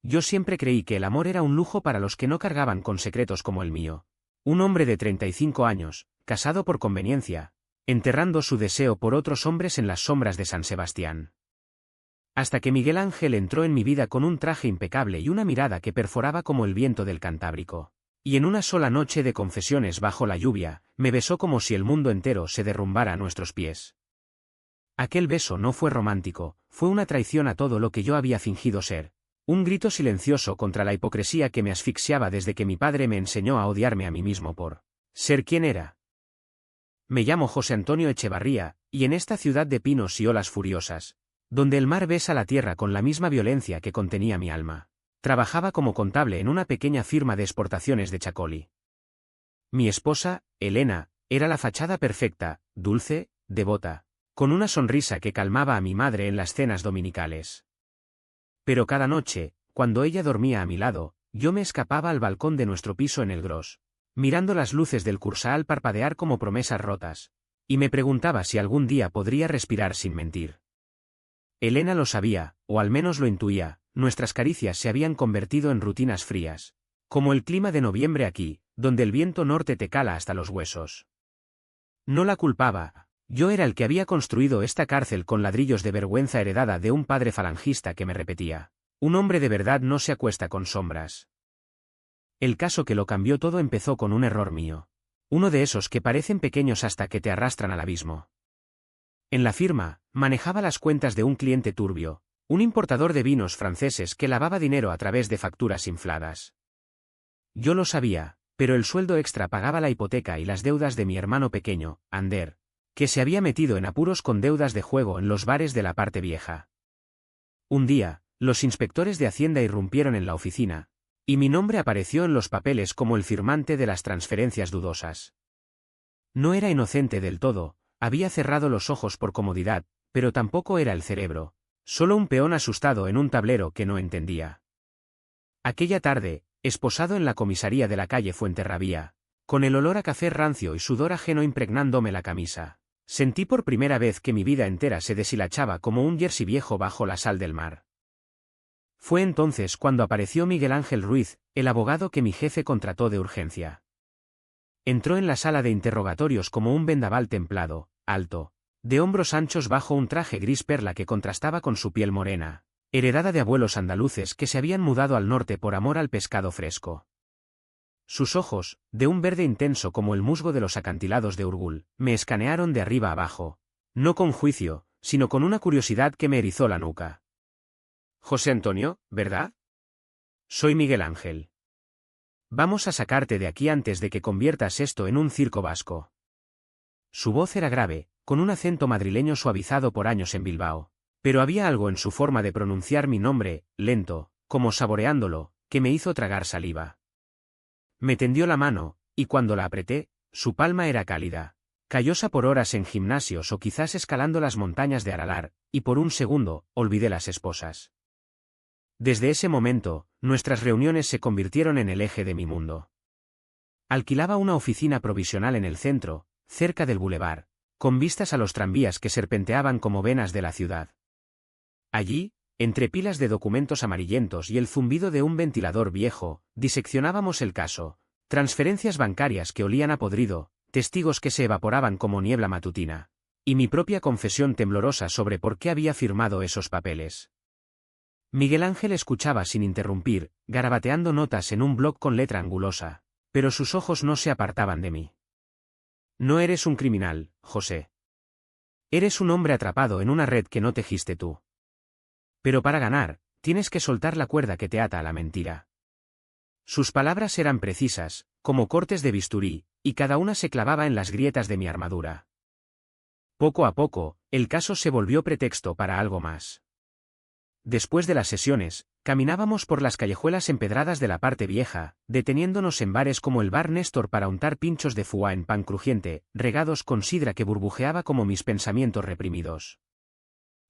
Yo siempre creí que el amor era un lujo para los que no cargaban con secretos como el mío. Un hombre de 35 años, casado por conveniencia, enterrando su deseo por otros hombres en las sombras de San Sebastián. Hasta que Miguel Ángel entró en mi vida con un traje impecable y una mirada que perforaba como el viento del Cantábrico. Y en una sola noche de confesiones bajo la lluvia, me besó como si el mundo entero se derrumbara a nuestros pies. Aquel beso no fue romántico, fue una traición a todo lo que yo había fingido ser. Un grito silencioso contra la hipocresía que me asfixiaba desde que mi padre me enseñó a odiarme a mí mismo por ser quien era. Me llamo José Antonio Echevarría, y en esta ciudad de pinos y olas furiosas, donde el mar besa la tierra con la misma violencia que contenía mi alma, trabajaba como contable en una pequeña firma de exportaciones de Chacoli. Mi esposa, Elena, era la fachada perfecta, dulce, devota, con una sonrisa que calmaba a mi madre en las cenas dominicales. Pero cada noche, cuando ella dormía a mi lado, yo me escapaba al balcón de nuestro piso en el Gros, mirando las luces del Kursaal parpadear como promesas rotas, y me preguntaba si algún día podría respirar sin mentir. Elena lo sabía, o al menos lo intuía, nuestras caricias se habían convertido en rutinas frías, como el clima de noviembre aquí, donde el viento norte te cala hasta los huesos. No la culpaba. Yo era el que había construido esta cárcel con ladrillos de vergüenza heredada de un padre falangista que me repetía: un hombre de verdad no se acuesta con sombras. El caso que lo cambió todo empezó con un error mío. Uno de esos que parecen pequeños hasta que te arrastran al abismo. En la firma, manejaba las cuentas de un cliente turbio, un importador de vinos franceses que lavaba dinero a través de facturas infladas. Yo lo sabía, pero el sueldo extra pagaba la hipoteca y las deudas de mi hermano pequeño, Ander, que se había metido en apuros con deudas de juego en los bares de la parte vieja. Un día, los inspectores de Hacienda irrumpieron en la oficina, y mi nombre apareció en los papeles como el firmante de las transferencias dudosas. No era inocente del todo, había cerrado los ojos por comodidad, pero tampoco era el cerebro, solo un peón asustado en un tablero que no entendía. Aquella tarde, esposado en la comisaría de la calle Fuenterrabía, con el olor a café rancio y sudor ajeno impregnándome la camisa, sentí por primera vez que mi vida entera se deshilachaba como un jersey viejo bajo la sal del mar. Fue entonces cuando apareció Miguel Ángel Ruiz, el abogado que mi jefe contrató de urgencia. Entró en la sala de interrogatorios como un vendaval templado, alto, de hombros anchos bajo un traje gris perla que contrastaba con su piel morena, heredada de abuelos andaluces que se habían mudado al norte por amor al pescado fresco. Sus ojos, de un verde intenso como el musgo de los acantilados de Urgul, me escanearon de arriba abajo, no con juicio, sino con una curiosidad que me erizó la nuca. José Antonio, ¿verdad? Soy Miguel Ángel. Vamos a sacarte de aquí antes de que conviertas esto en un circo vasco. Su voz era grave, con un acento madrileño suavizado por años en Bilbao, pero había algo en su forma de pronunciar mi nombre, lento, como saboreándolo, que me hizo tragar saliva. Me tendió la mano, y cuando la apreté, su palma era cálida, callosa por horas en gimnasios o quizás escalando las montañas de Aralar, y por un segundo, olvidé las esposas. Desde ese momento, nuestras reuniones se convirtieron en el eje de mi mundo. Alquilaba una oficina provisional en el centro, cerca del bulevar, con vistas a los tranvías que serpenteaban como venas de la ciudad. Allí, entre pilas de documentos amarillentos y el zumbido de un ventilador viejo, diseccionábamos el caso, transferencias bancarias que olían a podrido, testigos que se evaporaban como niebla matutina, y mi propia confesión temblorosa sobre por qué había firmado esos papeles. Miguel Ángel escuchaba sin interrumpir, garabateando notas en un bloc con letra angulosa, pero sus ojos no se apartaban de mí. No eres un criminal, José. Eres un hombre atrapado en una red que no tejiste tú. Pero para ganar, tienes que soltar la cuerda que te ata a la mentira. Sus palabras eran precisas, como cortes de bisturí, y cada una se clavaba en las grietas de mi armadura. Poco a poco, el caso se volvió pretexto para algo más. Después de las sesiones, caminábamos por las callejuelas empedradas de la parte vieja, deteniéndonos en bares como el Bar Néstor para untar pinchos de foie en pan crujiente, regados con sidra que burbujeaba como mis pensamientos reprimidos.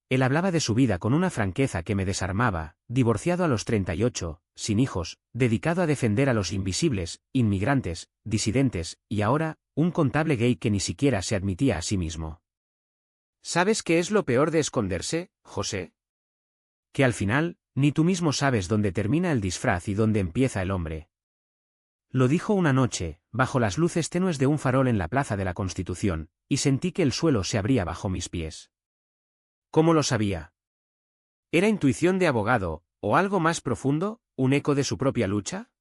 Él hablaba de su vida con una franqueza que me desarmaba, divorciado a los 38, sin hijos, dedicado a defender a los invisibles, inmigrantes, disidentes, y ahora, un contable gay que ni siquiera se admitía a sí mismo. ¿Sabes qué es lo peor de esconderse, José? Que al final, Ni tú mismo sabes dónde termina el disfraz y dónde empieza el hombre. Lo dijo una noche, bajo las luces tenues de un farol en la Plaza de la Constitución, y sentí que el suelo se abría bajo mis pies. ¿Cómo lo sabía? ¿Era intuición de abogado, o algo más profundo, un eco de su propia lucha?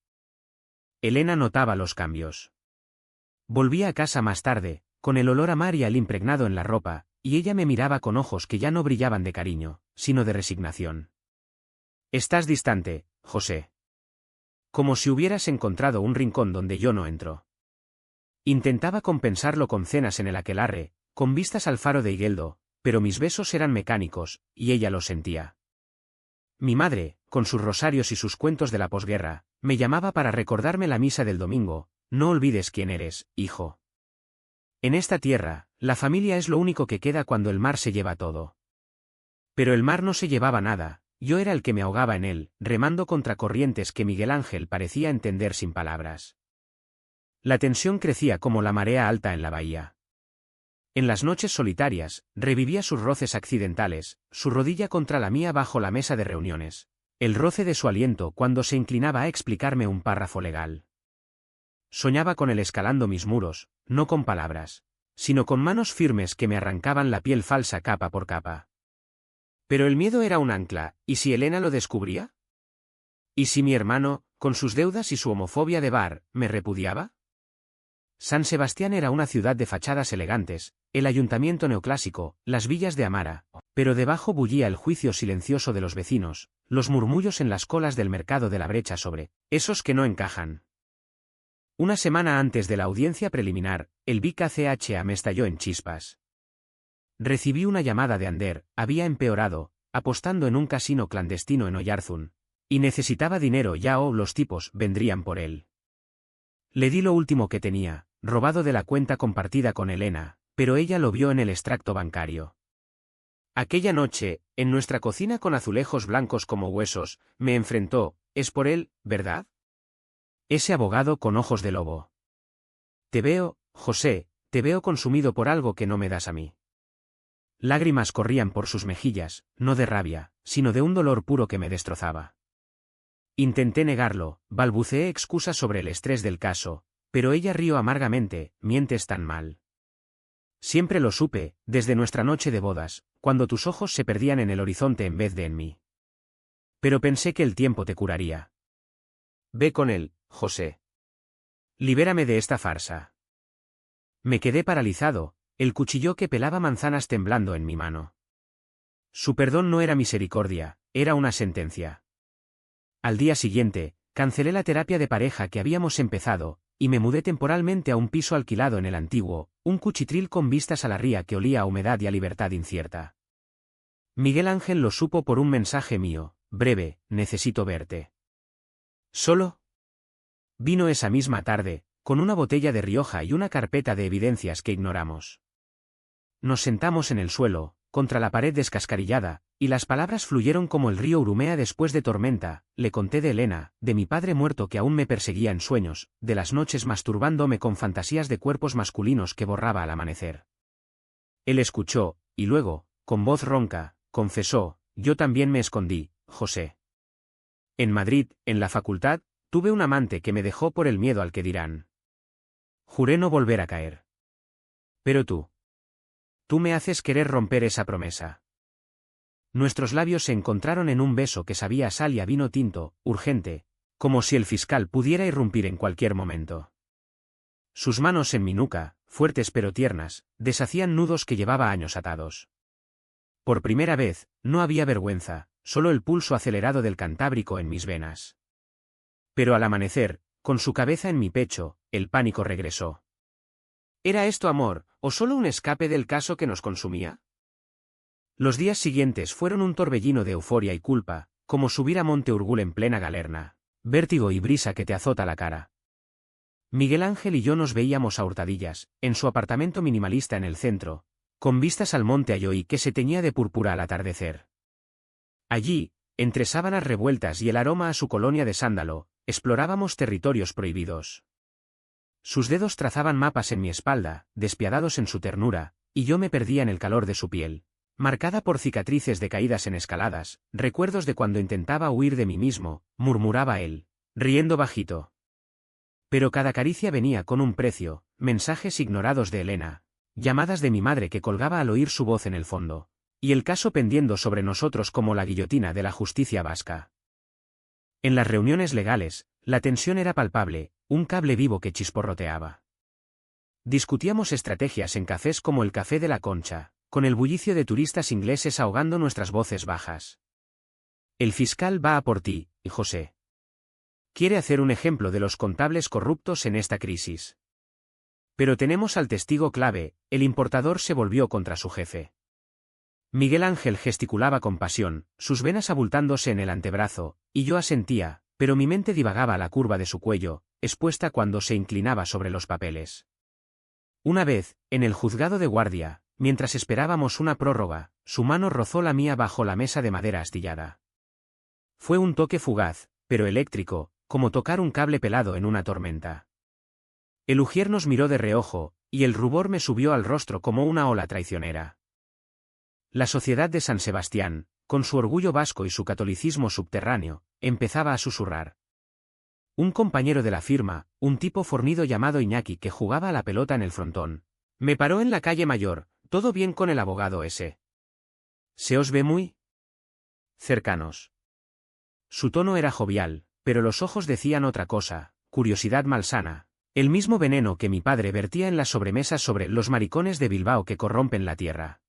Elena notaba los cambios. Volvía a casa más tarde, con el olor a mar y al impregnado en la ropa, y ella me miraba con ojos que ya no brillaban de cariño, sino de resignación. Estás distante, José. Como si hubieras encontrado un rincón donde yo no entro. Intentaba compensarlo con cenas en el aquelarre, con vistas al faro de Igueldo, pero mis besos eran mecánicos, y ella lo sentía. Mi madre, con sus rosarios y sus cuentos de la posguerra, me llamaba para recordarme la misa del domingo: no olvides quién eres, hijo. En esta tierra, la familia es lo único que queda cuando el mar se lleva todo. Pero el mar no se llevaba nada, yo era el que me ahogaba en él, remando contra corrientes que Miguel Ángel parecía entender sin palabras. La tensión crecía como la marea alta en la bahía. En las noches solitarias, revivía sus roces accidentales, su rodilla contra la mía bajo la mesa de reuniones, el roce de su aliento cuando se inclinaba a explicarme un párrafo legal. Soñaba con él escalando mis muros, no con palabras, sino con manos firmes que me arrancaban la piel falsa capa por capa. Pero el miedo era un ancla, ¿y si Elena lo descubría? ¿Y si mi hermano, con sus deudas y su homofobia de bar, me repudiaba? San Sebastián era una ciudad de fachadas elegantes, el ayuntamiento neoclásico, las villas de Amara, pero debajo bullía el juicio silencioso de los vecinos, los murmullos en las colas del mercado de la Brecha sobre esos que no encajan. Una semana antes de la audiencia preliminar, el BKCHA me estalló en chispas. Recibí una llamada de Ander, había empeorado, apostando en un casino clandestino en Oyarzún, y necesitaba dinero ya o los tipos vendrían por él. Le di lo último que tenía, robado de la cuenta compartida con Elena, pero ella lo vio en el extracto bancario. Aquella noche, en nuestra cocina con azulejos blancos como huesos, me enfrentó: es por él, ¿verdad? Ese abogado con ojos de lobo. Te veo, José, te veo consumido por algo que no me das a mí. Lágrimas corrían por sus mejillas, no de rabia, sino de un dolor puro que me destrozaba. Intenté negarlo, balbuceé excusas sobre el estrés del caso, pero ella rió amargamente: mientes tan mal. Siempre lo supe, desde nuestra noche de bodas, cuando tus ojos se perdían en el horizonte en vez de en mí. Pero pensé que el tiempo te curaría. Ve con él, José. Libérame de esta farsa. Me quedé paralizado, el cuchillo que pelaba manzanas temblando en mi mano. Su perdón no era misericordia, era una sentencia. Al día siguiente, cancelé la terapia de pareja que habíamos empezado, y me mudé temporalmente a un piso alquilado en el antiguo, un cuchitril con vistas a la ría que olía a humedad y a libertad incierta. Miguel Ángel lo supo por un mensaje mío: breve, necesito verte. ¿Solo? Vino esa misma tarde, con una botella de Rioja y una carpeta de evidencias que ignoramos. Nos sentamos en el suelo, contra la pared descascarillada, y las palabras fluyeron como el río Urumea después de tormenta. Le conté de Elena, de mi padre muerto que aún me perseguía en sueños, de las noches masturbándome con fantasías de cuerpos masculinos que borraba al amanecer. Él escuchó, y luego, con voz ronca, confesó: yo también me escondí, José. En Madrid, en la facultad, tuve un amante que me dejó por el miedo al que dirán. Juré no volver a caer. Pero tú me haces querer romper esa promesa. Nuestros labios se encontraron en un beso que sabía a sal y a vino tinto, urgente, como si el fiscal pudiera irrumpir en cualquier momento. Sus manos en mi nuca, fuertes pero tiernas, deshacían nudos que llevaba años atados. Por primera vez, no había vergüenza, solo el pulso acelerado del Cantábrico en mis venas. Pero al amanecer, con su cabeza en mi pecho, el pánico regresó. ¿Era esto amor, o solo un escape del caso que nos consumía? Los días siguientes fueron un torbellino de euforia y culpa, como subir a Monte Urgul en plena galerna, vértigo y brisa que te azota la cara. Miguel Ángel y yo nos veíamos a hurtadillas, en su apartamento minimalista en el centro, con vistas al monte Ayoí que se teñía de púrpura al atardecer. Allí, entre sábanas revueltas y el aroma a su colonia de sándalo, explorábamos territorios prohibidos. Sus dedos trazaban mapas en mi espalda, despiadados en su ternura, y yo me perdía en el calor de su piel, marcada por cicatrices de caídas en escaladas, recuerdos de cuando intentaba huir de mí mismo, murmuraba él, riendo bajito. Pero cada caricia venía con un precio, mensajes ignorados de Elena, llamadas de mi madre que colgaba al oír su voz en el fondo, y el caso pendiendo sobre nosotros como la guillotina de la justicia vasca. En las reuniones legales, la tensión era palpable, un cable vivo que chisporroteaba. Discutíamos estrategias en cafés como el Café de la Concha, con el bullicio de turistas ingleses ahogando nuestras voces bajas. El fiscal va a por ti, José. Quiere hacer un ejemplo de los contables corruptos en esta crisis. Pero tenemos al testigo clave, el importador se volvió contra su jefe. Miguel Ángel gesticulaba con pasión, sus venas abultándose en el antebrazo, y yo asentía, pero mi mente divagaba a la curva de su cuello, expuesta cuando se inclinaba sobre los papeles. Una vez, en el juzgado de guardia, mientras esperábamos una prórroga, su mano rozó la mía bajo la mesa de madera astillada. Fue un toque fugaz, pero eléctrico, como tocar un cable pelado en una tormenta. El ujier nos miró de reojo, y el rubor me subió al rostro como una ola traicionera. La sociedad de San Sebastián, con su orgullo vasco y su catolicismo subterráneo, empezaba a susurrar. Un compañero de la firma, un tipo fornido llamado Iñaki que jugaba a la pelota en el frontón, me paró en la calle Mayor, ¿todo bien con el abogado ese? ¿Se os ve muy cercanos? Su tono era jovial, pero los ojos decían otra cosa, curiosidad malsana, el mismo veneno que mi padre vertía en las sobremesas sobre los maricones de Bilbao que corrompen la tierra.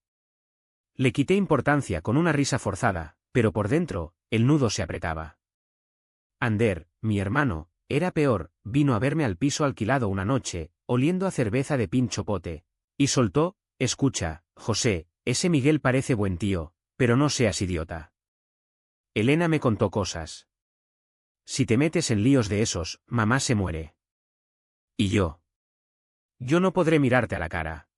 Le quité importancia con una risa forzada, pero por dentro, el nudo se apretaba. Ander, mi hermano, era peor, vino a verme al piso alquilado una noche, oliendo a cerveza de pincho pote, y soltó, escucha, José, ese Miguel parece buen tío, pero no seas idiota. Elena me contó cosas. Si te metes en líos de esos, mamá se muere. Y yo. Yo no podré mirarte a la cara.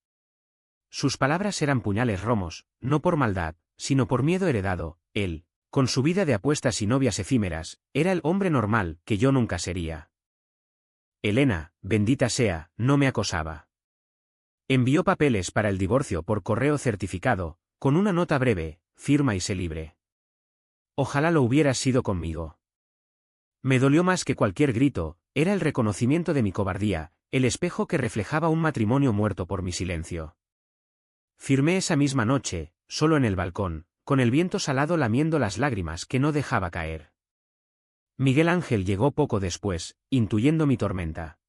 Sus palabras eran puñales romos, no por maldad, sino por miedo heredado. Él, con su vida de apuestas y novias efímeras, era el hombre normal que yo nunca sería. Elena, bendita sea, no me acosaba. Envió papeles para el divorcio por correo certificado, con una nota breve, firma y sé libre. Ojalá lo hubieras sido conmigo. Me dolió más que cualquier grito, era el reconocimiento de mi cobardía, el espejo que reflejaba un matrimonio muerto por mi silencio. Firmé esa misma noche, solo en el balcón, con el viento salado lamiendo las lágrimas que no dejaba caer. Miguel Ángel llegó poco después, intuyendo mi tormenta.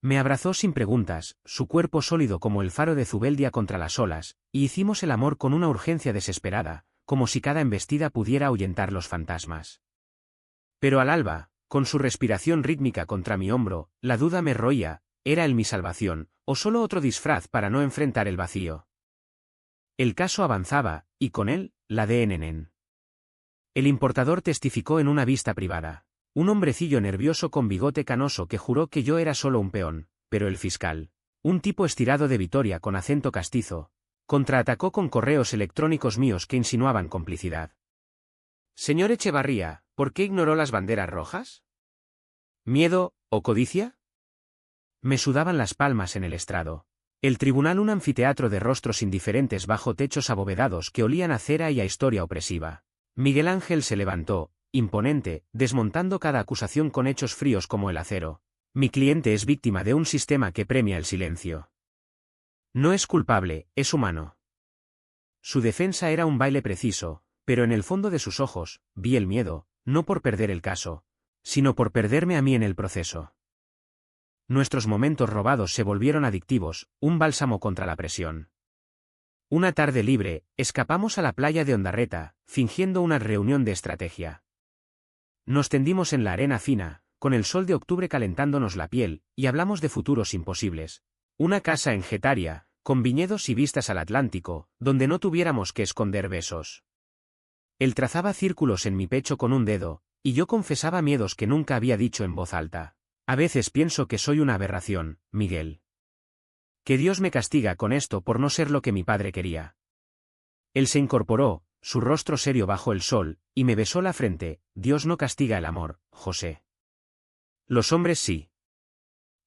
Me abrazó sin preguntas, su cuerpo sólido como el faro de Zubeldia contra las olas, y hicimos el amor con una urgencia desesperada, como si cada embestida pudiera ahuyentar los fantasmas. Pero al alba, con su respiración rítmica contra mi hombro, la duda me roía, ¿era él mi salvación, o solo otro disfraz para no enfrentar el vacío? El caso avanzaba, y con él, la de Nenen. El importador testificó en una vista privada. Un hombrecillo nervioso con bigote canoso que juró que yo era solo un peón, pero el fiscal, un tipo estirado de Vitoria con acento castizo, contraatacó con correos electrónicos míos que insinuaban complicidad. Señor Echevarría, ¿por qué ignoró las banderas rojas? ¿Miedo, o codicia? Me sudaban las palmas en el estrado. El tribunal un anfiteatro de rostros indiferentes bajo techos abovedados que olían a cera y a historia opresiva. Miguel Ángel se levantó, imponente, desmontando cada acusación con hechos fríos como el acero. Mi cliente es víctima de un sistema que premia el silencio. No es culpable, es humano. Su defensa era un baile preciso, pero en el fondo de sus ojos, vi el miedo, no por perder el caso, sino por perderme a mí en el proceso. Nuestros momentos robados se volvieron adictivos, un bálsamo contra la presión. Una tarde libre, escapamos a la playa de Ondarreta, fingiendo una reunión de estrategia. Nos tendimos en la arena fina, con el sol de octubre calentándonos la piel, y hablamos de futuros imposibles. Una casa en Getaria, con viñedos y vistas al Atlántico, donde no tuviéramos que esconder besos. Él trazaba círculos en mi pecho con un dedo, y yo confesaba miedos que nunca había dicho en voz alta. A veces pienso que soy una aberración, Miguel. Que Dios me castiga con esto por no ser lo que mi padre quería. Él se incorporó, su rostro serio bajo el sol, y me besó la frente. Dios no castiga el amor, José. Los hombres sí.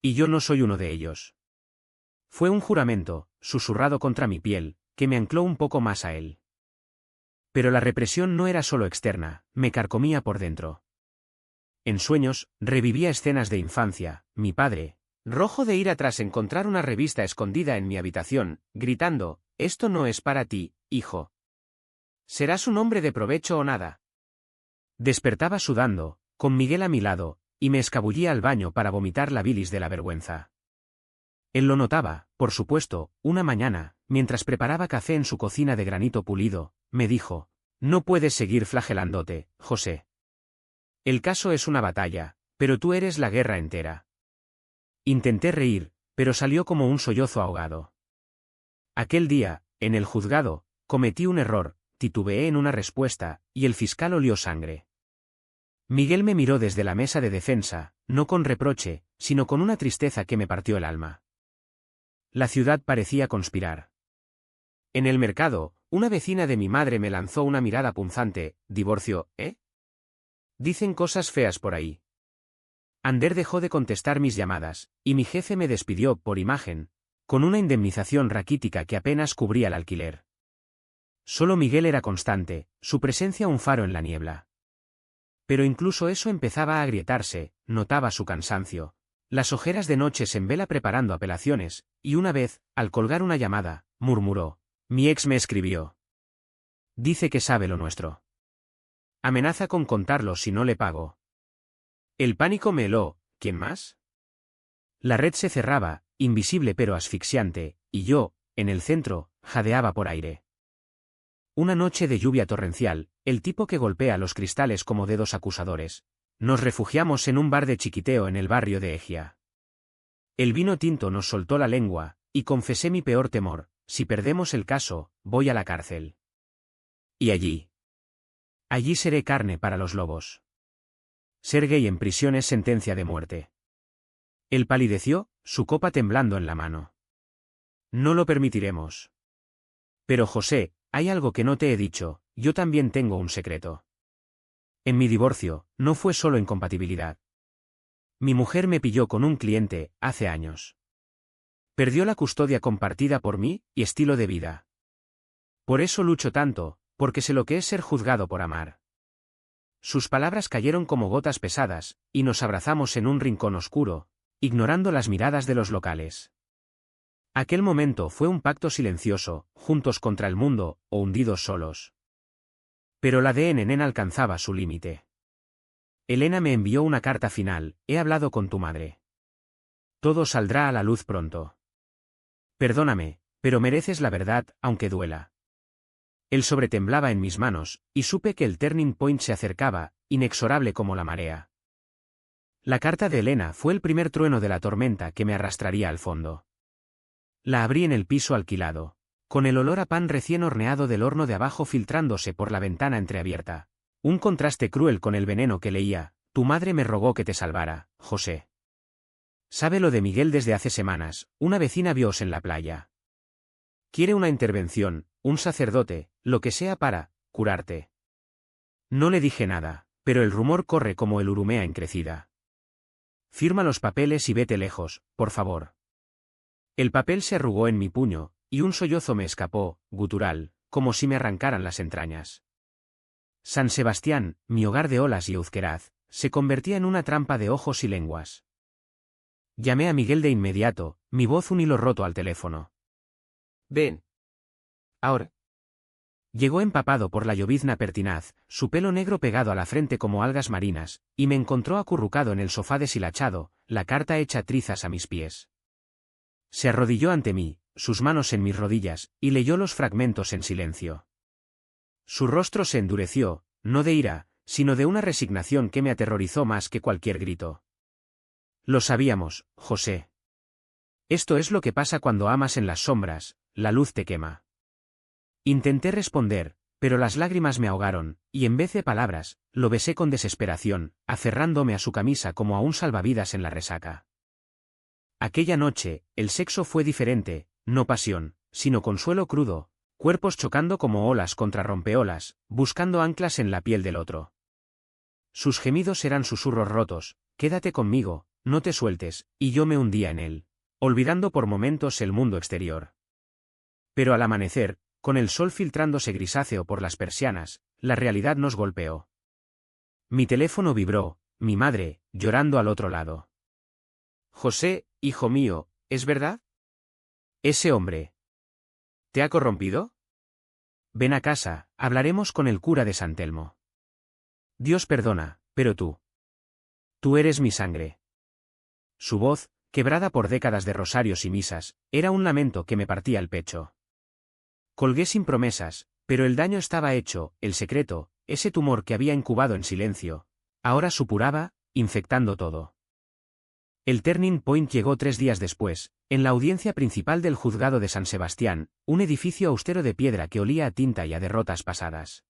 Y yo no soy uno de ellos. Fue un juramento, susurrado contra mi piel, que me ancló un poco más a él. Pero la represión no era solo externa, me carcomía por dentro. En sueños, revivía escenas de infancia, mi padre, rojo de ira tras encontrar una revista escondida en mi habitación, gritando, «Esto no es para ti, hijo. Serás un hombre de provecho o nada». Despertaba sudando, con Miguel a mi lado, y me escabullía al baño para vomitar la bilis de la vergüenza. Él lo notaba, por supuesto, una mañana, mientras preparaba café en su cocina de granito pulido, me dijo, «No puedes seguir flagelándote, José. El caso es una batalla, pero tú eres la guerra entera». Intenté reír, pero salió como un sollozo ahogado. Aquel día, en el juzgado, cometí un error, titubeé en una respuesta, y el fiscal olió sangre. Miguel me miró desde la mesa de defensa, no con reproche, sino con una tristeza que me partió el alma. La ciudad parecía conspirar. En el mercado, una vecina de mi madre me lanzó una mirada punzante, «¿Divorcio, eh? Dicen cosas feas por ahí». Ander dejó de contestar mis llamadas, y mi jefe me despidió por imagen, con una indemnización raquítica que apenas cubría el alquiler. Solo Miguel era constante, su presencia un faro en la niebla. Pero incluso eso empezaba a agrietarse, notaba su cansancio, las ojeras de noches en vela preparando apelaciones, y una vez, al colgar una llamada, murmuró, «Mi ex me escribió. Dice que sabe lo nuestro. Amenaza con contarlo si no le pago». El pánico me heló, ¿quién más? La red se cerraba, invisible pero asfixiante, y yo, en el centro, jadeaba por aire. Una noche de lluvia torrencial, el tipo que golpea los cristales como dedos acusadores. Nos refugiamos en un bar de chiquiteo en el barrio de Egia. El vino tinto nos soltó la lengua, y confesé mi peor temor, si perdemos el caso, voy a la cárcel. Y allí. Allí seré carne para los lobos. Ser gay en prisión es sentencia de muerte. Él palideció, su copa temblando en la mano. No lo permitiremos. Pero José, hay algo que no te he dicho, yo también tengo un secreto. En mi divorcio, no fue solo incompatibilidad. Mi mujer me pilló con un cliente, hace años. Perdió la custodia compartida por mí, y estilo de vida. Por eso lucho tanto, porque sé lo que es ser juzgado por amar. Sus palabras cayeron como gotas pesadas, y nos abrazamos en un rincón oscuro, ignorando las miradas de los locales. Aquel momento fue un pacto silencioso, juntos contra el mundo, o hundidos solos. Pero la de Nen alcanzaba su límite. Elena me envió una carta final, «He hablado con tu madre. Todo saldrá a la luz pronto. Perdóname, pero mereces la verdad, aunque duela». El sobre temblaba en mis manos, y supe que el turning point se acercaba, inexorable como la marea. La carta de Elena fue el primer trueno de la tormenta que me arrastraría al fondo. La abrí en el piso alquilado, con el olor a pan recién horneado del horno de abajo filtrándose por la ventana entreabierta. Un contraste cruel con el veneno que leía, «Tu madre me rogó que te salvara, José. Sabe lo de Miguel desde hace semanas, una vecina vios en la playa. Quiere una intervención, un sacerdote, lo que sea para curarte». No le dije nada, pero el rumor corre como el urumea en crecida. «Firma los papeles y vete lejos, por favor». El papel se arrugó en mi puño, y un sollozo me escapó, gutural, como si me arrancaran las entrañas. San Sebastián, mi hogar de olas y euzqueraz, se convertía en una trampa de ojos y lenguas. Llamé a Miguel de inmediato, mi voz un hilo roto al teléfono. «Ven. Ahora». Llegó empapado por la llovizna pertinaz, su pelo negro pegado a la frente como algas marinas, y me encontró acurrucado en el sofá deshilachado, la carta hecha trizas a mis pies. Se arrodilló ante mí, sus manos en mis rodillas, y leyó los fragmentos en silencio. Su rostro se endureció, no de ira, sino de una resignación que me aterrorizó más que cualquier grito. «Lo sabíamos, José. Esto es lo que pasa cuando amas en las sombras, la luz te quema». Intenté responder, pero las lágrimas me ahogaron, y en vez de palabras, lo besé con desesperación, aferrándome a su camisa como a un salvavidas en la resaca. Aquella noche, el sexo fue diferente, no pasión, sino consuelo crudo, cuerpos chocando como olas contra rompeolas, buscando anclas en la piel del otro. Sus gemidos eran susurros rotos, «Quédate conmigo, no te sueltes», y yo me hundía en él, olvidando por momentos el mundo exterior. Pero al amanecer, Con el sol filtrándose grisáceo por las persianas, la realidad nos golpeó. Mi teléfono vibró, mi madre, llorando al otro lado. José, hijo mío, ¿es verdad? Ese hombre. ¿Te ha corrompido? Ven a casa, hablaremos con el cura de San Telmo. Dios perdona, pero tú. Tú eres mi sangre. Su voz, quebrada por décadas de rosarios y misas, era un lamento que me partía el pecho. Colgué sin promesas, pero el daño estaba hecho, el secreto, ese tumor que había incubado en silencio, ahora supuraba, infectando todo. El turning point llegó 3 días después, en la audiencia principal del juzgado de San Sebastián, un edificio austero de piedra que olía a tinta y a derrotas pasadas.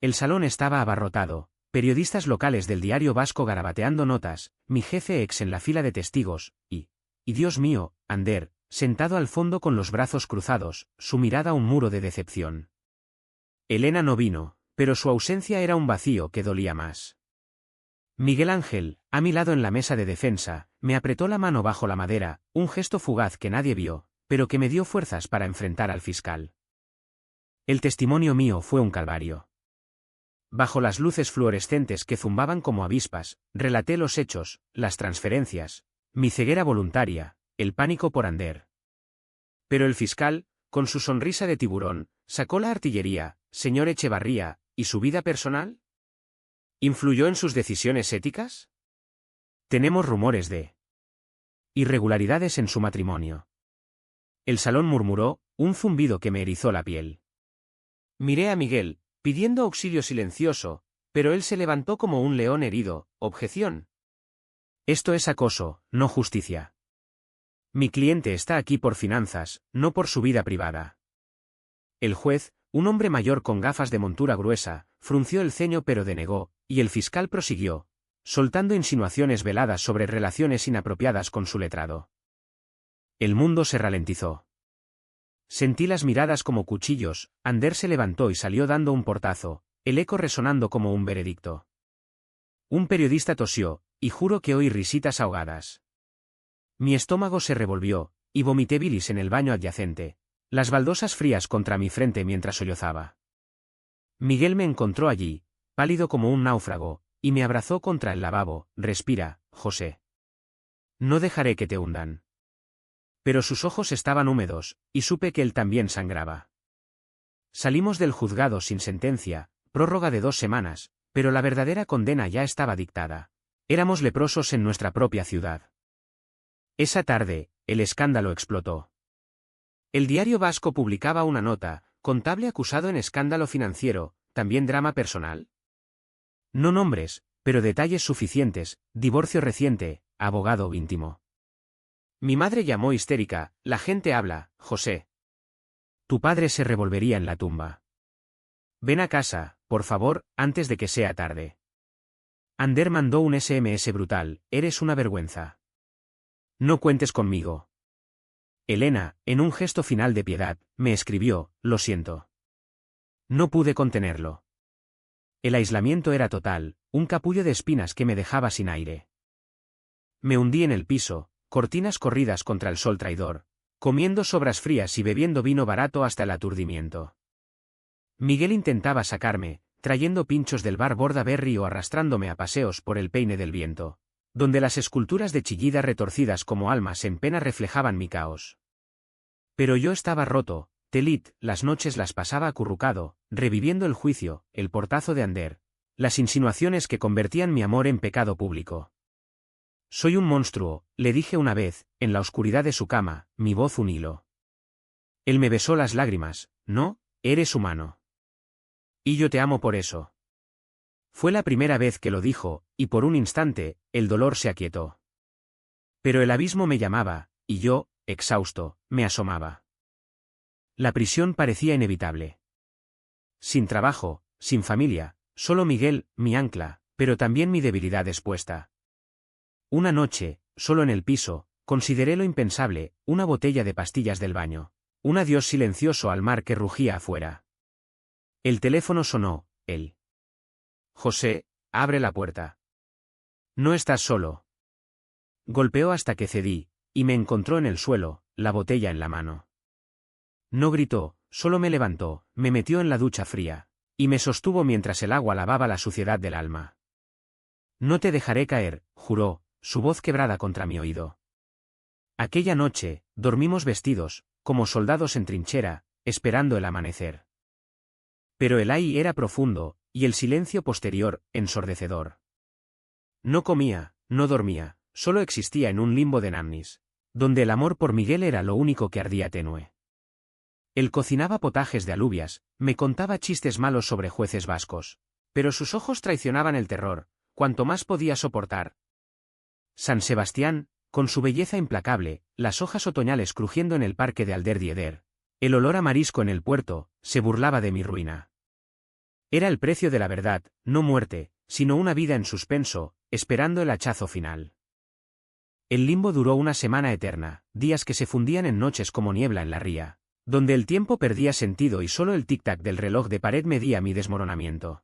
El salón estaba abarrotado, periodistas locales del diario vasco garabateando notas, mi jefe ex en la fila de testigos, y Dios mío, Ander, sentado al fondo con los brazos cruzados, su mirada un muro de decepción. Elena no vino, pero su ausencia era un vacío que dolía más. Miguel Ángel, a mi lado en la mesa de defensa, me apretó la mano bajo la madera, un gesto fugaz que nadie vio, pero que me dio fuerzas para enfrentar al fiscal. El testimonio mío fue un calvario. Bajo las luces fluorescentes que zumbaban como avispas, relaté los hechos, las transferencias, mi ceguera voluntaria, el pánico por Ander. Pero el fiscal, con su sonrisa de tiburón, sacó la artillería, señor Echevarría, ¿y su vida personal? ¿Influyó en sus decisiones éticas? Tenemos rumores de irregularidades en su matrimonio. El salón murmuró, un zumbido que me erizó la piel. Miré a Miguel, pidiendo auxilio silencioso, pero él se levantó como un león herido. Objeción. Esto es acoso, no justicia. Mi cliente está aquí por finanzas, no por su vida privada. El juez, un hombre mayor con gafas de montura gruesa, frunció el ceño pero denegó, y el fiscal prosiguió, soltando insinuaciones veladas sobre relaciones inapropiadas con su letrado. El mundo se ralentizó. Sentí las miradas como cuchillos, Ander se levantó y salió dando un portazo, el eco resonando como un veredicto. Un periodista tosió, y juro que oí risitas ahogadas. Mi estómago se revolvió, y vomité bilis en el baño adyacente, las baldosas frías contra mi frente mientras sollozaba. Miguel me encontró allí, pálido como un náufrago, y me abrazó contra el lavabo. Respira, José. No dejaré que te hundan. Pero sus ojos estaban húmedos, y supe que él también sangraba. Salimos del juzgado sin sentencia, prórroga de 2 semanas, pero la verdadera condena ya estaba dictada. Éramos leprosos en nuestra propia ciudad. Esa tarde, el escándalo explotó. El diario vasco publicaba una nota, contable acusado en escándalo financiero, también drama personal. No nombres, pero detalles suficientes, divorcio reciente, abogado íntimo. Mi madre llamó histérica, la gente habla, José. Tu padre se revolvería en la tumba. Ven a casa, por favor, antes de que sea tarde. Ander mandó un SMS brutal, eres una vergüenza. No cuentes conmigo. Elena, en un gesto final de piedad, me escribió, lo siento. No pude contenerlo. El aislamiento era total, un capullo de espinas que me dejaba sin aire. Me hundí en el piso, cortinas corridas contra el sol traidor, comiendo sobras frías y bebiendo vino barato hasta el aturdimiento. Miguel intentaba sacarme, trayendo pinchos del bar Bordaberry o arrastrándome a paseos por el Peine del Viento, donde las esculturas de Chillida retorcidas como almas en pena reflejaban mi caos. Pero yo estaba roto, Telit, las noches las pasaba acurrucado, reviviendo el juicio, el portazo de Ander, las insinuaciones que convertían mi amor en pecado público. Soy un monstruo, le dije una vez, en la oscuridad de su cama, mi voz un hilo. Él me besó las lágrimas, no, eres humano. Y yo te amo por eso. Fue la primera vez que lo dijo, y por un instante, el dolor se aquietó. Pero el abismo me llamaba, y yo, exhausto, me asomaba. La prisión parecía inevitable. Sin trabajo, sin familia, solo Miguel, mi ancla, pero también mi debilidad expuesta. Una noche, solo en el piso, consideré lo impensable, una botella de pastillas del baño. Un adiós silencioso al mar que rugía afuera. El teléfono sonó, él. José, abre la puerta. No estás solo. Golpeó hasta que cedí, y me encontró en el suelo, la botella en la mano. No gritó, solo me levantó, me metió en la ducha fría, y me sostuvo mientras el agua lavaba la suciedad del alma. No te dejaré caer, juró, su voz quebrada contra mi oído. Aquella noche, dormimos vestidos, como soldados en trinchera, esperando el amanecer. Pero el ay era profundo, y el silencio posterior, ensordecedor. No comía, no dormía, solo existía en un limbo de Namnis, donde el amor por Miguel era lo único que ardía tenue. Él cocinaba potajes de alubias, me contaba chistes malos sobre jueces vascos, pero sus ojos traicionaban el terror, cuanto más podía soportar. San Sebastián, con su belleza implacable, las hojas otoñales crujiendo en el parque de Alderdieder, el olor a marisco en el puerto, se burlaba de mi ruina. Era el precio de la verdad, no muerte, sino una vida en suspenso, esperando el hachazo final. El limbo duró una semana eterna, días que se fundían en noches como niebla en la ría, donde el tiempo perdía sentido y solo el tic-tac del reloj de pared medía mi desmoronamiento.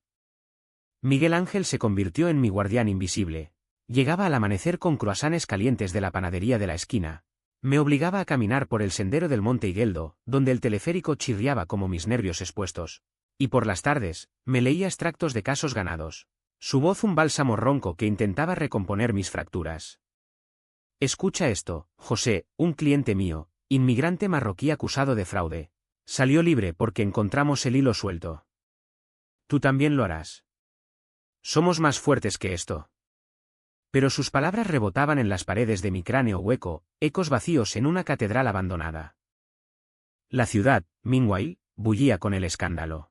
Miguel Ángel se convirtió en mi guardián invisible. Llegaba al amanecer con croissants calientes de la panadería de la esquina. Me obligaba a caminar por el sendero del Monte Higueldo, donde el teleférico chirriaba como mis nervios expuestos. Y por las tardes, me leía extractos de casos ganados. Su voz un bálsamo ronco que intentaba recomponer mis fracturas. Escucha esto, José, un cliente mío, inmigrante marroquí acusado de fraude. Salió libre porque encontramos el hilo suelto. Tú también lo harás. Somos más fuertes que esto. Pero sus palabras rebotaban en las paredes de mi cráneo hueco, ecos vacíos en una catedral abandonada. La ciudad, meanwhile, bullía con el escándalo.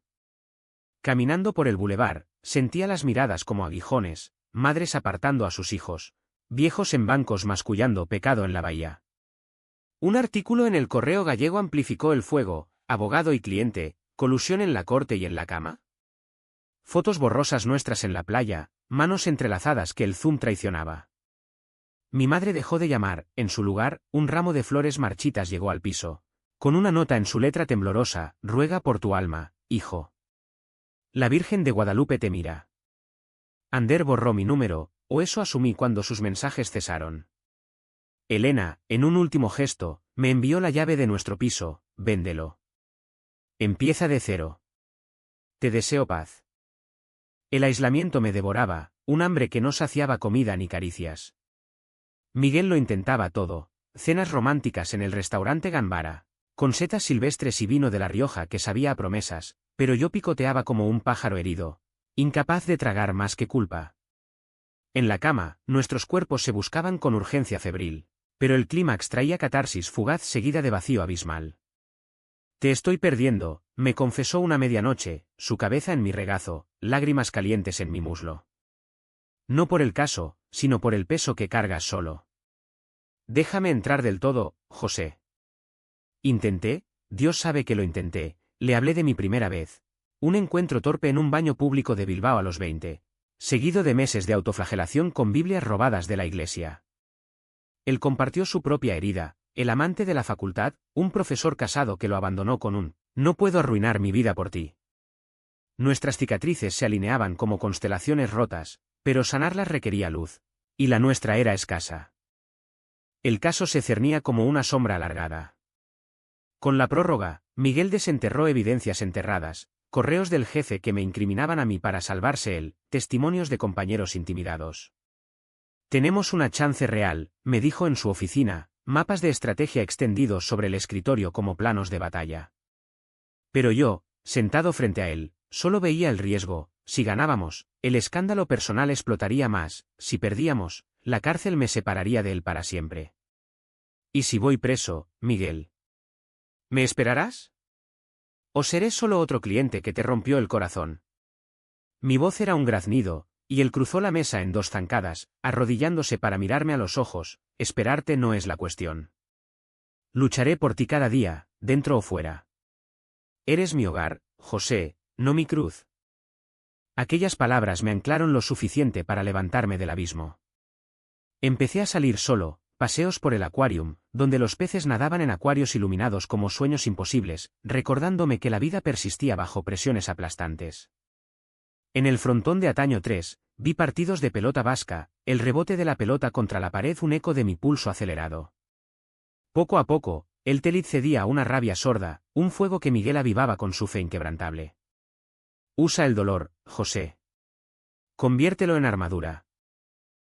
Caminando por el bulevar, sentía las miradas como aguijones, madres apartando a sus hijos, viejos en bancos mascullando pecado en la bahía. Un artículo en el Correo Gallego amplificó el fuego, abogado y cliente, colusión en la corte y en la cama. Fotos borrosas nuestras en la playa, manos entrelazadas que el zoom traicionaba. Mi madre dejó de llamar, en su lugar, un ramo de flores marchitas llegó al piso. Con una nota en su letra temblorosa, ruega por tu alma, hijo. La Virgen de Guadalupe te mira. Ander borró mi número, o eso asumí cuando sus mensajes cesaron. Elena, en un último gesto, me envió la llave de nuestro piso, véndelo. Empieza de cero. Te deseo paz. El aislamiento me devoraba, un hambre que no saciaba comida ni caricias. Miguel lo intentaba todo, cenas románticas en el restaurante Gambara, con setas silvestres y vino de La Rioja que sabía a promesas, pero yo picoteaba como un pájaro herido, incapaz de tragar más que culpa. En la cama, nuestros cuerpos se buscaban con urgencia febril, pero el clímax traía catarsis fugaz seguida de vacío abismal. Te estoy perdiendo, me confesó una medianoche, su cabeza en mi regazo, lágrimas calientes en mi muslo. No por el caso, sino por el peso que cargas solo. Déjame entrar del todo, José. Intenté, Dios sabe que lo intenté, le hablé de mi primera vez. Un encuentro torpe en un baño público de Bilbao a los 20, seguido de meses de autoflagelación con Biblias robadas de la iglesia. Él compartió su propia herida. El amante de la facultad, un profesor casado que lo abandonó con un «no puedo arruinar mi vida por ti». Nuestras cicatrices se alineaban como constelaciones rotas, pero sanarlas requería luz. Y la nuestra era escasa. El caso se cernía como una sombra alargada. Con la prórroga, Miguel desenterró evidencias enterradas, correos del jefe que me incriminaban a mí para salvarse él, testimonios de compañeros intimidados. Tenemos una chance real, me dijo en su oficina. Mapas de estrategia extendidos sobre el escritorio como planos de batalla. Pero yo, sentado frente a él, solo veía el riesgo. Si ganábamos, el escándalo personal explotaría más; si perdíamos, la cárcel me separaría de él para siempre. ¿Y si voy preso, Miguel? ¿Me esperarás? ¿O seré solo otro cliente que te rompió el corazón? Mi voz era un graznido, y él cruzó la mesa en dos zancadas, arrodillándose para mirarme a los ojos. Esperarte no es la cuestión. Lucharé por ti cada día, dentro o fuera. Eres mi hogar, José, no mi cruz. Aquellas palabras me anclaron lo suficiente para levantarme del abismo. Empecé a salir solo, paseos por el acuarium, donde los peces nadaban en acuarios iluminados como sueños imposibles, recordándome que la vida persistía bajo presiones aplastantes. En el frontón de Ataño 3, vi partidos de pelota vasca, el rebote de la pelota contra la pared un eco de mi pulso acelerado. Poco a poco, el Telit cedía a una rabia sorda, un fuego que Miguel avivaba con su fe inquebrantable. Usa el dolor, José. Conviértelo en armadura.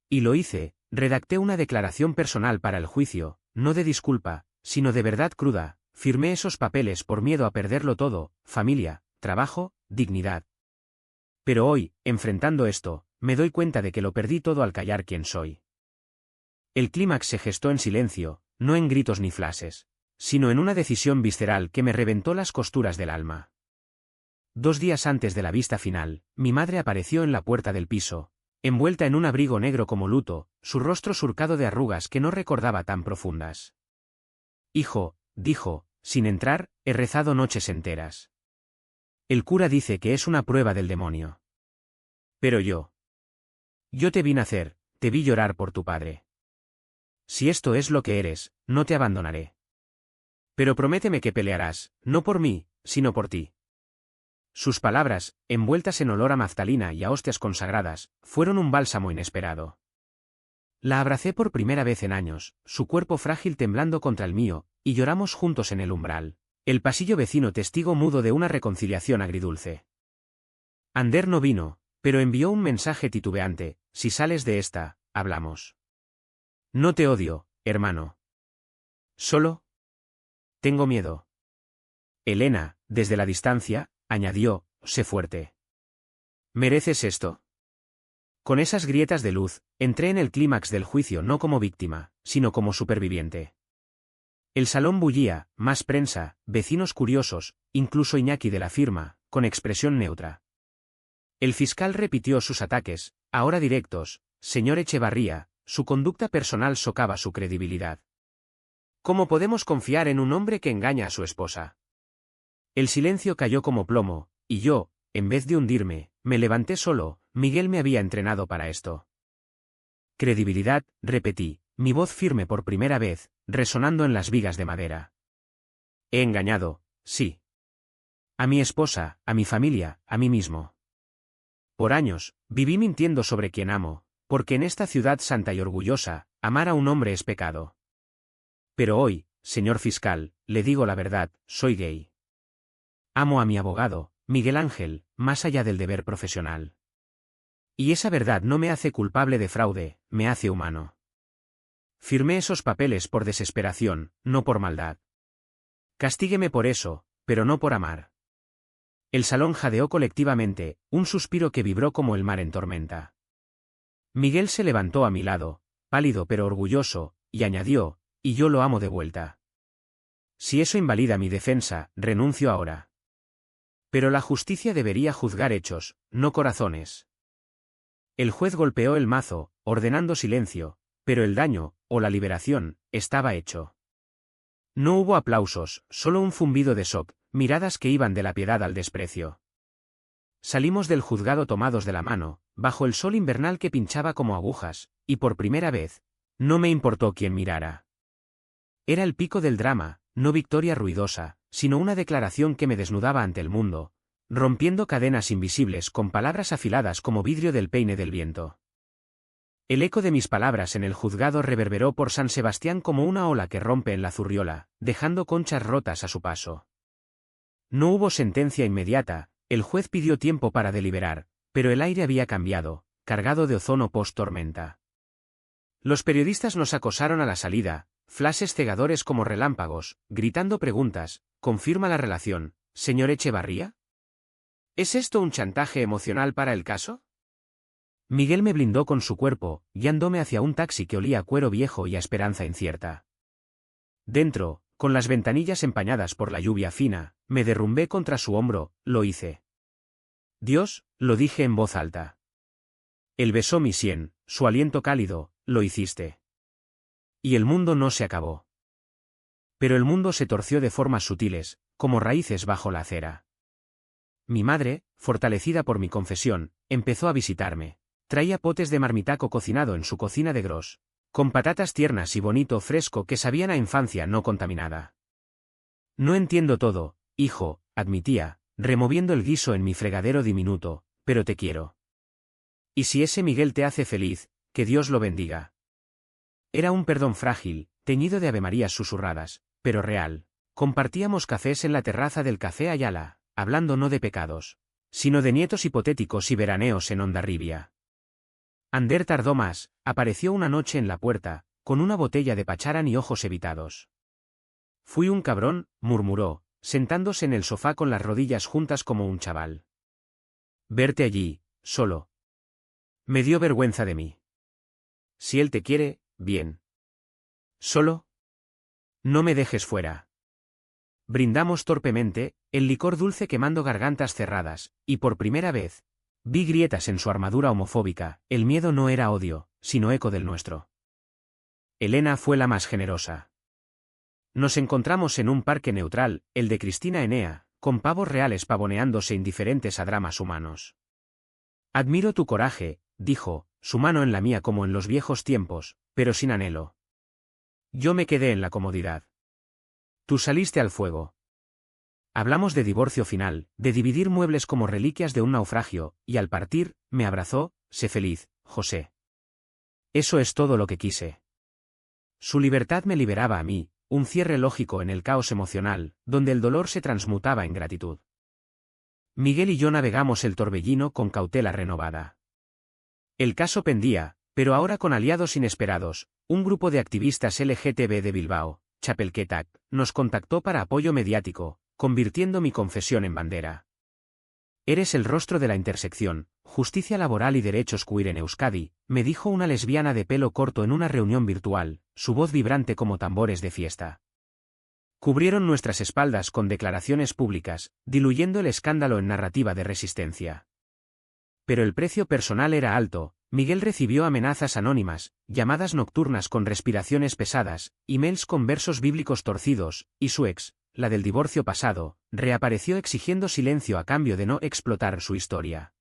Y lo hice, redacté una declaración personal para el juicio, no de disculpa, sino de verdad cruda, firmé esos papeles por miedo a perderlo todo, familia, trabajo, dignidad. Pero hoy, enfrentando esto, me doy cuenta de que lo perdí todo al callar quién soy. El clímax se gestó en silencio, no en gritos ni flashes, sino en una decisión visceral que me reventó las costuras del alma. 2 días antes de la vista final, mi madre apareció en la puerta del piso, envuelta en un abrigo negro como luto, su rostro surcado de arrugas que no recordaba tan profundas. Hijo, dijo, sin entrar, he rezado noches enteras. El cura dice que es una prueba del demonio. Pero yo te vi nacer, te vi llorar por tu padre. Si esto es lo que eres, no te abandonaré. Pero prométeme que pelearás, no por mí, sino por ti. Sus palabras, envueltas en olor a naftalina y a hostias consagradas, fueron un bálsamo inesperado. La abracé por primera vez en años, su cuerpo frágil temblando contra el mío, y lloramos juntos en el umbral, el pasillo vecino testigo mudo de una reconciliación agridulce. Ander no vino, pero envió un mensaje titubeante: si sales de esta, hablamos. No te odio, hermano. Solo tengo miedo. Elena, desde la distancia, añadió, sé fuerte. ¿Mereces esto? Con esas grietas de luz, entré en el clímax del juicio no como víctima, sino como superviviente. El salón bullía, más prensa, vecinos curiosos, incluso Iñaki de la firma, con expresión neutra. El fiscal repitió sus ataques, ahora directos: señor Echevarría, su conducta personal socava su credibilidad. ¿Cómo podemos confiar en un hombre que engaña a su esposa? El silencio cayó como plomo, y yo, en vez de hundirme, me levanté solo. Miguel me había entrenado para esto. Credibilidad, repetí, mi voz firme por primera vez, resonando en las vigas de madera. He engañado, sí. A mi esposa, a mi familia, a mí mismo. Por años, viví mintiendo sobre quien amo, porque en esta ciudad santa y orgullosa, amar a un hombre es pecado. Pero hoy, señor fiscal, le digo la verdad, soy gay. Amo a mi abogado, Miguel Ángel, más allá del deber profesional. Y esa verdad no me hace culpable de fraude, me hace humano. Firmé esos papeles por desesperación, no por maldad. Castígueme por eso, pero no por amar. El salón jadeó colectivamente, un suspiro que vibró como el mar en tormenta. Miguel se levantó a mi lado, pálido pero orgulloso, y añadió: y yo lo amo de vuelta. Si eso invalida mi defensa, renuncio ahora. Pero la justicia debería juzgar hechos, no corazones. El juez golpeó el mazo, ordenando silencio, pero el daño, o la liberación, estaba hecho. No hubo aplausos, solo un zumbido de shock, miradas que iban de la piedad al desprecio. Salimos del juzgado tomados de la mano, bajo el sol invernal que pinchaba como agujas, y por primera vez, no me importó quién mirara. Era el pico del drama, no victoria ruidosa, sino una declaración que me desnudaba ante el mundo, rompiendo cadenas invisibles con palabras afiladas como vidrio del peine del viento. El eco de mis palabras en el juzgado reverberó por San Sebastián como una ola que rompe en la Zurriola, dejando conchas rotas a su paso. No hubo sentencia inmediata, el juez pidió tiempo para deliberar, pero el aire había cambiado, cargado de ozono post-tormenta. Los periodistas nos acosaron a la salida, flashes cegadores como relámpagos, gritando preguntas: ¿confirma la relación, señor Echevarría? ¿Es esto un chantaje emocional para el caso? Miguel me blindó con su cuerpo, guiándome hacia un taxi que olía a cuero viejo y a esperanza incierta. Dentro, con las ventanillas empañadas por la lluvia fina, me derrumbé contra su hombro: lo hice. Dios, lo dije en voz alta. Él besó mi sien, su aliento cálido: lo hiciste. Y el mundo no se acabó. Pero el mundo se torció de formas sutiles, como raíces bajo la acera. Mi madre, fortalecida por mi confesión, empezó a visitarme. Traía potes de marmitaco cocinado en su cocina de Gros, con patatas tiernas y bonito fresco que sabían a infancia no contaminada. No entiendo todo, hijo, admitía, removiendo el guiso en mi fregadero diminuto, pero te quiero. Y si ese Miguel te hace feliz, que Dios lo bendiga. Era un perdón frágil, teñido de avemarías susurradas, pero real. Compartíamos cafés en la terraza del Café Ayala, hablando no de pecados, sino de nietos hipotéticos y veraneos en Hondarribia. Ander tardó más, apareció una noche en la puerta, con una botella de pacharán y ojos evitados. Fui un cabrón, murmuró, sentándose en el sofá con las rodillas juntas como un chaval. Verte allí, solo. Me dio vergüenza de mí. Si él te quiere, bien. ¿Solo? No me dejes fuera. Brindamos torpemente, el licor dulce quemando gargantas cerradas, y por primera vez, vi grietas en su armadura homofóbica. El miedo no era odio, sino eco del nuestro. Elena fue la más generosa. Nos encontramos en un parque neutral, el de Cristina Enea, con pavos reales pavoneándose indiferentes a dramas humanos. Admiro tu coraje, dijo, su mano en la mía como en los viejos tiempos, pero sin anhelo. Yo me quedé en la comodidad. Tú saliste al fuego. Hablamos de divorcio final, de dividir muebles como reliquias de un naufragio, y al partir, me abrazó, sé feliz, José. Eso es todo lo que quise. Su libertad me liberaba a mí, un cierre lógico en el caos emocional, donde el dolor se transmutaba en gratitud. Miguel y yo navegamos el torbellino con cautela renovada. El caso pendía, pero ahora con aliados inesperados, un grupo de activistas LGTB de Bilbao, Chapelketak, nos contactó para apoyo mediático, convirtiendo mi confesión en bandera. Eres el rostro de la intersección, justicia laboral y derechos queer en Euskadi, me dijo una lesbiana de pelo corto en una reunión virtual, su voz vibrante como tambores de fiesta. Cubrieron nuestras espaldas con declaraciones públicas, diluyendo el escándalo en narrativa de resistencia. Pero el precio personal era alto. Miguel recibió amenazas anónimas, llamadas nocturnas con respiraciones pesadas, emails con versos bíblicos torcidos, y su ex, la del divorcio pasado, reapareció exigiendo silencio a cambio de no explotar su historia.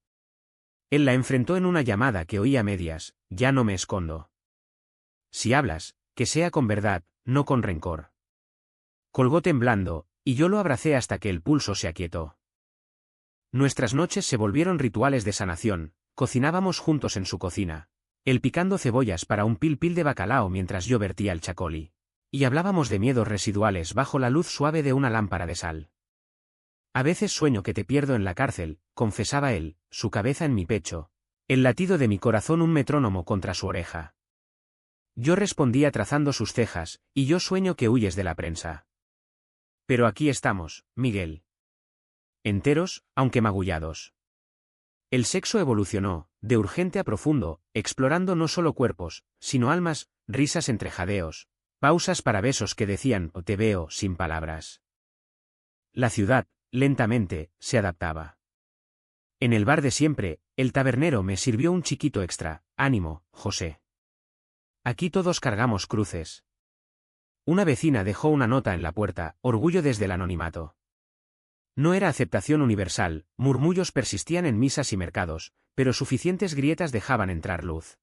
Él la enfrentó en una llamada que oí a medias, ya no me escondo. Si hablas, que sea con verdad, no con rencor. Colgó temblando, y yo lo abracé hasta que el pulso se aquietó. Nuestras noches se volvieron rituales de sanación. Cocinábamos juntos en su cocina, él picando cebollas para un pil de bacalao mientras yo vertía el chacoli. Y hablábamos de miedos residuales bajo la luz suave de una lámpara de sal. A veces sueño que te pierdo en la cárcel, confesaba él, su cabeza en mi pecho, el latido de mi corazón un metrónomo contra su oreja. Yo respondía trazando sus cejas, y yo sueño que huyes de la prensa. Pero aquí estamos, Miguel. Enteros, aunque magullados. El sexo evolucionó, de urgente a profundo, explorando no solo cuerpos, sino almas, risas entre jadeos, pausas para besos que decían «o te veo» sin palabras. La ciudad, lentamente, se adaptaba. En el bar de siempre, el tabernero me sirvió un chiquito extra, «Ánimo, José. Aquí todos cargamos cruces». Una vecina dejó una nota en la puerta, orgullo desde el anonimato. No era aceptación universal, murmullos persistían en misas y mercados, pero suficientes grietas dejaban entrar luz.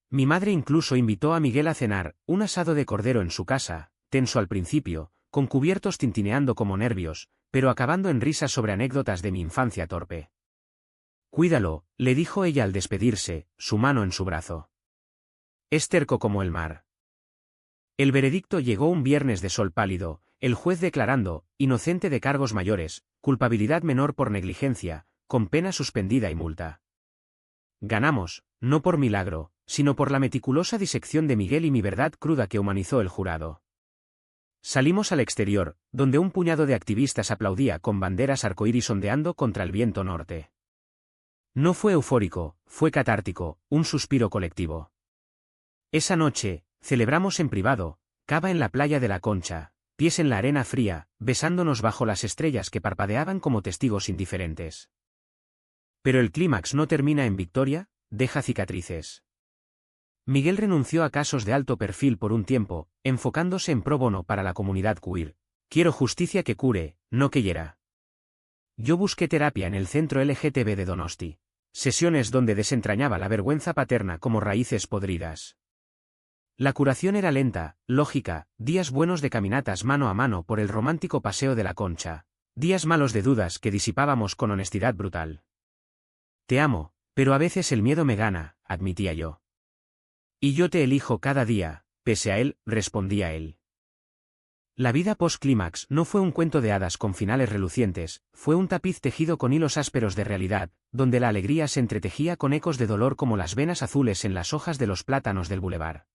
Mi madre incluso invitó a Miguel a cenar, un asado de cordero en su casa, tenso al principio, con cubiertos tintineando como nervios, pero acabando en risas sobre anécdotas de mi infancia torpe. Cuídalo, le dijo ella al despedirse, su mano en su brazo. Es terco como el mar. El veredicto llegó un viernes de sol pálido, el juez declarando, inocente de cargos mayores, culpabilidad menor por negligencia, con pena suspendida y multa. Ganamos, no por milagro, sino por la meticulosa disección de Miguel y mi verdad cruda que humanizó el jurado. Salimos al exterior, donde un puñado de activistas aplaudía con banderas arcoíris ondeando contra el viento norte. No fue eufórico, fue catártico, un suspiro colectivo. Esa noche, celebramos en privado, cava en la playa de la Concha, pies en la arena fría, besándonos bajo las estrellas que parpadeaban como testigos indiferentes. Pero el clímax no termina en victoria, deja cicatrices. Miguel renunció a casos de alto perfil por un tiempo, enfocándose en pro bono para la comunidad queer. Quiero justicia que cure, no que hiera. Yo busqué terapia en el centro LGTB de Donosti. Sesiones donde desentrañaba la vergüenza paterna como raíces podridas. La curación era lenta, lógica, días buenos de caminatas mano a mano por el romántico paseo de la Concha, días malos de dudas que disipábamos con honestidad brutal. Te amo, pero a veces el miedo me gana, admitía yo. Y yo te elijo cada día, pese a él, respondía él. La vida post-clímax no fue un cuento de hadas con finales relucientes, fue un tapiz tejido con hilos ásperos de realidad, donde la alegría se entretejía con ecos de dolor como las venas azules en las hojas de los plátanos del bulevar.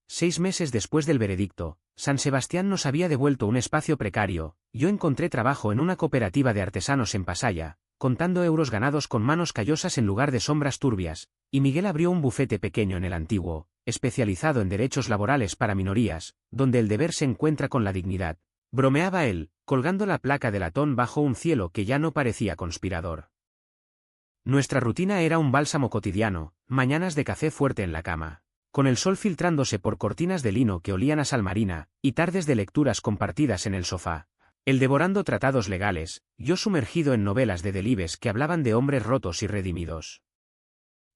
6 meses después del veredicto, San Sebastián nos había devuelto un espacio precario. Yo encontré trabajo en una cooperativa de artesanos en Pasaya, contando euros ganados con manos callosas en lugar de sombras turbias, y Miguel abrió un bufete pequeño en el antiguo, especializado en derechos laborales para minorías, donde el deber se encuentra con la dignidad. Bromeaba él, colgando la placa de latón bajo un cielo que ya no parecía conspirador. Nuestra rutina era un bálsamo cotidiano, mañanas de café fuerte en la cama, con el sol filtrándose por cortinas de lino que olían a sal marina, y tardes de lecturas compartidas en el sofá. Él devorando tratados legales, yo sumergido en novelas de Delibes que hablaban de hombres rotos y redimidos.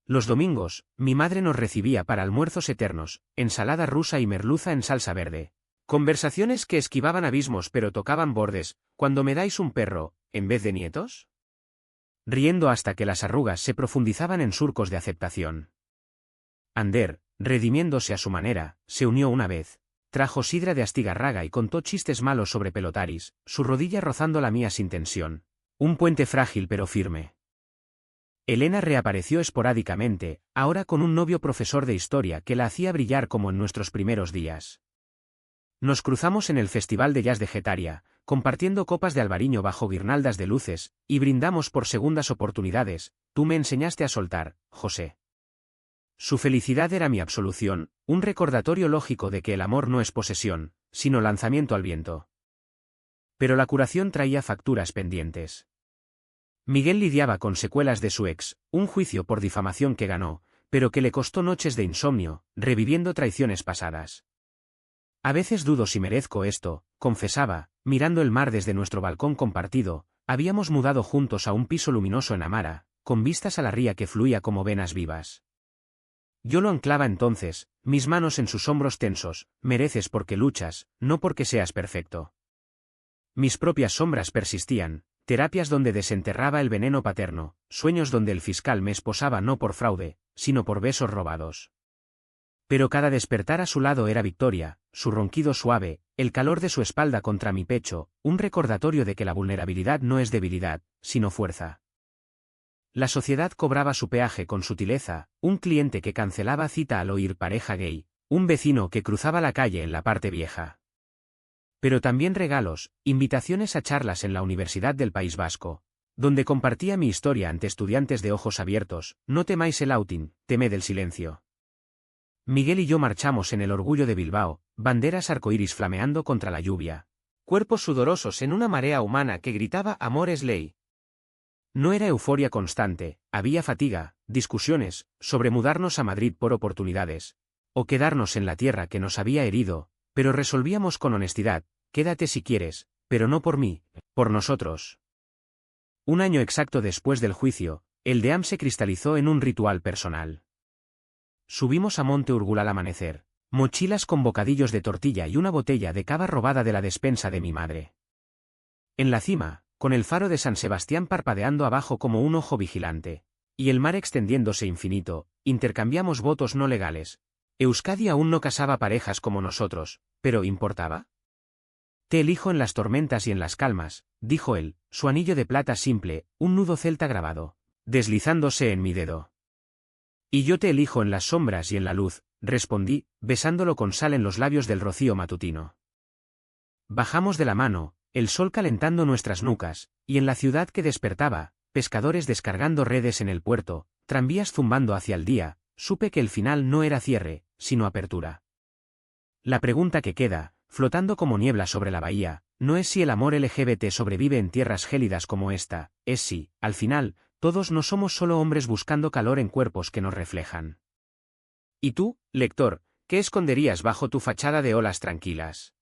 Los domingos, mi madre nos recibía para almuerzos eternos, ensalada rusa y merluza en salsa verde. Conversaciones que esquivaban abismos pero tocaban bordes. ¿Cuándo me dais un perro, en vez de nietos? Riendo hasta que las arrugas se profundizaban en surcos de aceptación. Ander, redimiéndose a su manera, se unió una vez. Trajo sidra de Astigarraga y contó chistes malos sobre Pelotaris, su rodilla rozando la mía sin tensión. Un puente frágil pero firme. Elena reapareció esporádicamente, ahora con un novio profesor de historia que la hacía brillar como en nuestros primeros días. Nos cruzamos en el Festival de Jazz de Getaria, compartiendo copas de albariño bajo guirnaldas de luces, y brindamos por segundas oportunidades. Tú me enseñaste a soltar, José. Su felicidad era mi absolución, un recordatorio lógico de que el amor no es posesión, sino lanzamiento al viento. Pero la curación traía facturas pendientes. Miguel lidiaba con secuelas de su ex, un juicio por difamación que ganó, pero que le costó noches de insomnio, reviviendo traiciones pasadas. A veces dudo si merezco esto, confesaba, mirando el mar desde nuestro balcón compartido. Habíamos mudado juntos a un piso luminoso en Amara, con vistas a la ría que fluía como venas vivas. Yo lo anclaba entonces, mis manos en sus hombros tensos. Mereces porque luchas, no porque seas perfecto. Mis propias sombras persistían, terapias donde desenterraba el veneno paterno, sueños donde el fiscal me esposaba no por fraude, sino por besos robados. Pero cada despertar a su lado era victoria, su ronquido suave, el calor de su espalda contra mi pecho, un recordatorio de que la vulnerabilidad no es debilidad, sino fuerza. La sociedad cobraba su peaje con sutileza, un cliente que cancelaba cita al oír pareja gay, un vecino que cruzaba la calle en la parte vieja. Pero también regalos, invitaciones a charlas en la Universidad del País Vasco, donde compartía mi historia ante estudiantes de ojos abiertos. No temáis el outing, temed el silencio. Miguel y yo marchamos en el orgullo de Bilbao, banderas arcoíris flameando contra la lluvia. Cuerpos sudorosos en una marea humana que gritaba amor es ley. No era euforia constante, había fatiga, discusiones, sobre mudarnos a Madrid por oportunidades, o quedarnos en la tierra que nos había herido, pero resolvíamos con honestidad, quédate si quieres, pero no por mí, por nosotros. Un año exacto después del juicio, el DEAM se cristalizó en un ritual personal. Subimos a Monte Urgul al amanecer, mochilas con bocadillos de tortilla y una botella de cava robada de la despensa de mi madre. En la cima, con el faro de San Sebastián parpadeando abajo como un ojo vigilante, y el mar extendiéndose infinito, intercambiamos votos no legales. Euskadi aún no casaba parejas como nosotros, pero ¿importaba? Te elijo en las tormentas y en las calmas, dijo él, su anillo de plata simple, un nudo celta grabado, deslizándose en mi dedo. Y yo te elijo en las sombras y en la luz, respondí, besándolo con sal en los labios del rocío matutino. Bajamos de la mano, el sol calentando nuestras nucas, y en la ciudad que despertaba, pescadores descargando redes en el puerto, tranvías zumbando hacia el día, supe que el final no era cierre, sino apertura. La pregunta que queda, flotando como niebla sobre la bahía, no es si el amor LGBT sobrevive en tierras gélidas como esta, es si, al final, todos no somos solo hombres buscando calor en cuerpos que nos reflejan. ¿Y tú, lector, qué esconderías bajo tu fachada de olas tranquilas?